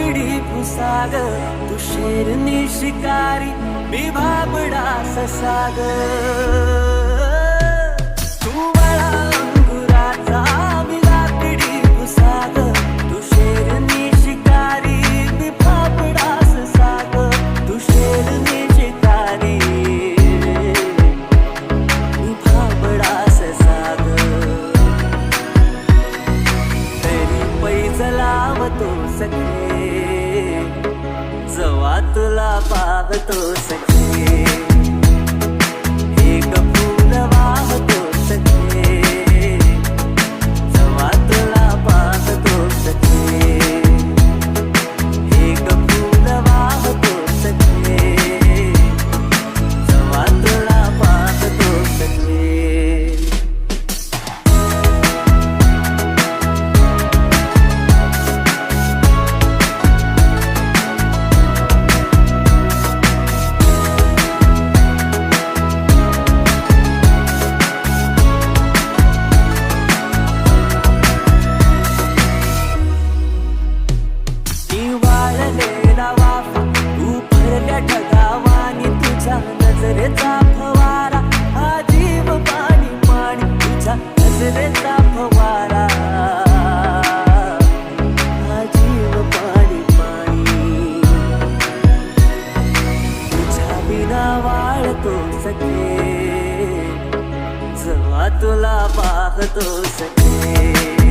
लाकडी भुसाग, तू शेरनी शिकारी, मी भाबडा ससाग. तू मला अंगुराचा, मी लाकडी भुसाग, तू शेरनी शिकारी, मी भाबडा ससाग. तू शेरनी शिकारी, मी भाबडा ससाग. तरी पैज लावतो सखे, जवा तुला पाहतो सखे. एक फूल वाहतो सखे, जवा तुला पाहतो सखे. एक फूल वाहतो सखे, जवा तुला पाहतो सखे. नजरेचा फवारा, हा जीव पाणी पाणी, तुझ्या नजरेचा फवारा, हा जीव पाणी पाणी. तुझ्या बिना वाळतो सखे, जवा तुला पाहतो सखे.